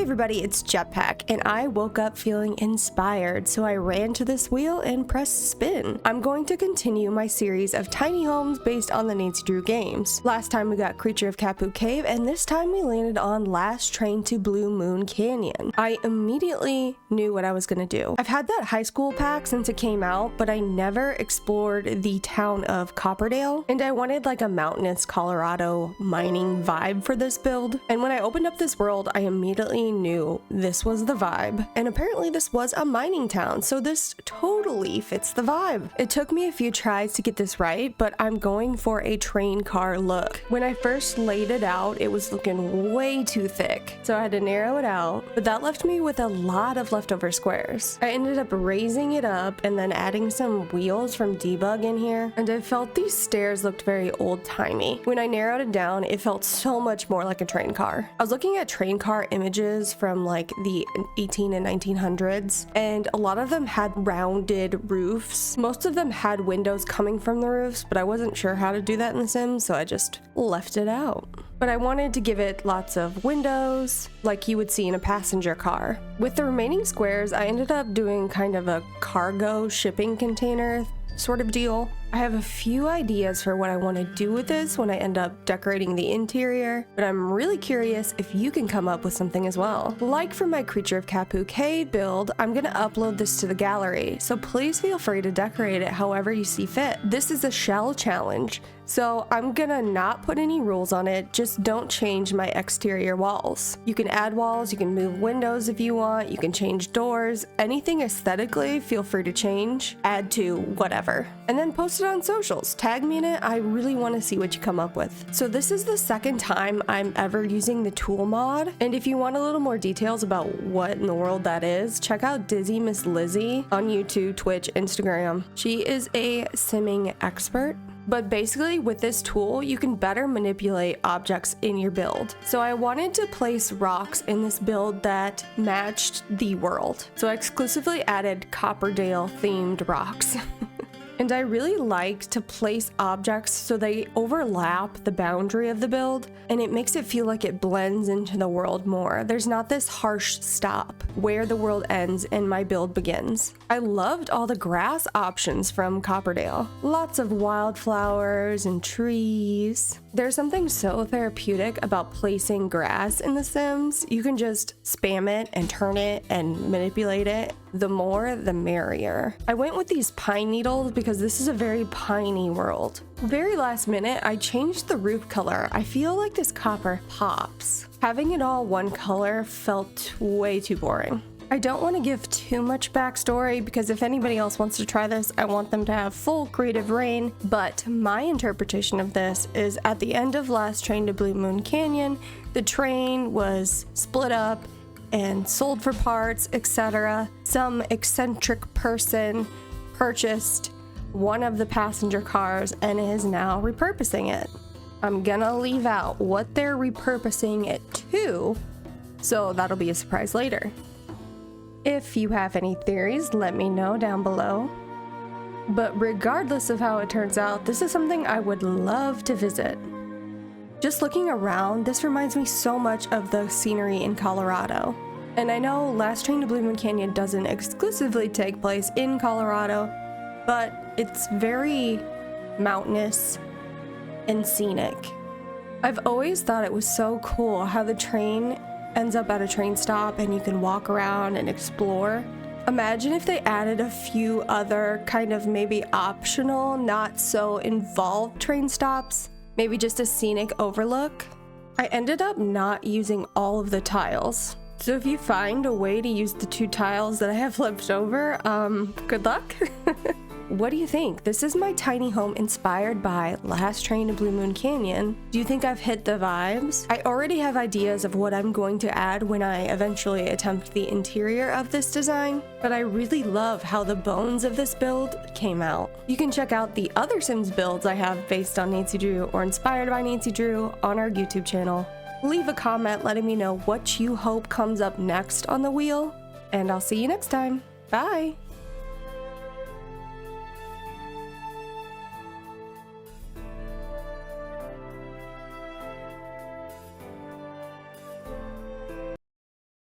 everybody, it's Jetpack, and I woke up feeling inspired, so I ran to this wheel and pressed spin. I'm going to continue my series of tiny homes based on the Nancy Drew games. Last time we got Creature of Capu Cave, and this time we landed on Last Train to Blue Moon Canyon. I immediately knew what I was gonna do. I've had that high school pack since it came out, but I never explored the town of Copperdale, and I wanted like a mountainous Colorado mining vibe for this build. And when I opened up this world, I immediately knew this was the vibe, and apparently this was a mining town, so this totally fits the vibe. It took me a few tries to get this right, but I'm going for a train car look. When I first laid it out, it was looking way too thick, so I had to narrow it out, but that left me with a lot of leftover squares. I ended up raising it up and then adding some wheels from Debug in here, and I felt these stairs looked very old-timey. When I narrowed it down, it felt so much more like a train car. I was looking at train car images from like the 18 and 1900s, and a lot of them had rounded roofs. Most of them had windows coming from the roofs, but I wasn't sure how to do that in The Sims, so I just left it out. But I wanted to give it lots of windows, like you would see in a passenger car. With the remaining squares, I ended up doing kind of a cargo shipping container sort of deal. I have a few ideas for what I want to do with this when I end up decorating the interior, but I'm really curious if you can come up with something as well. Like for my Creature of Capu Cave build, I'm going to upload this to the gallery, so please feel free to decorate it however you see fit. This is a shell challenge, so I'm gonna not put any rules on it, just don't change my exterior walls. You can add walls, you can move windows if you want, you can change doors, anything aesthetically, feel free to change, add to, whatever. And then post it on socials, tag me in it, I really want to see what you come up with. So this is the second time I'm ever using the tool mod, and if you want a little more details about what in the world that is, check out Dizzy Miss Lizzie on YouTube, Twitch, Instagram. She is a simming expert. But basically with this tool, you can better manipulate objects in your build. So I wanted to place rocks in this build that matched the world. So I exclusively added Copperdale themed rocks. And I really like to place objects so they overlap the boundary of the build, and it makes it feel like it blends into the world more. There's not this harsh stop where the world ends and my build begins. I loved all the grass options from Copperdale. Lots of wildflowers and trees. There's something so therapeutic about placing grass in The Sims. You can just spam it and turn it and manipulate it. The more, the merrier. I went with these pine needles because this is a very piney world. Very last minute, I changed the roof color. I feel like this copper pops. Having it all one color felt way too boring. I don't want to give too much backstory because if anybody else wants to try this, I want them to have full creative reign, but my interpretation of this is at the end of Last Train to Blue Moon Canyon, the train was split up and sold for parts, etc. Some eccentric person purchased one of the passenger cars and is now repurposing it. I'm gonna leave out what they're repurposing it to, so that'll be a surprise later. If you have any theories, let me know down below. But regardless of how it turns out, this is something I would love to visit. Just looking around, this reminds me so much of the scenery in Colorado. And I know Last Train to Blue Moon Canyon doesn't exclusively take place in Colorado, but it's very mountainous and scenic. I've always thought it was so cool how the train ends up at a train stop and you can walk around and explore. Imagine if they added a few other kind of maybe optional, not so involved train stops, maybe just a scenic overlook. I ended up not using all of the tiles. So if you find a way to use the 2 tiles that I have left over, good luck. What do you think? This is my tiny home inspired by Last Train to Blue Moon Canyon. Do you think I've hit the vibes? I already have ideas of what I'm going to add when I eventually attempt the interior of this design, but I really love how the bones of this build came out. You can check out the other Sims builds I have based on Nancy Drew or inspired by Nancy Drew on our YouTube channel. Leave a comment letting me know what you hope comes up next on the wheel, and I'll see you next time. Bye!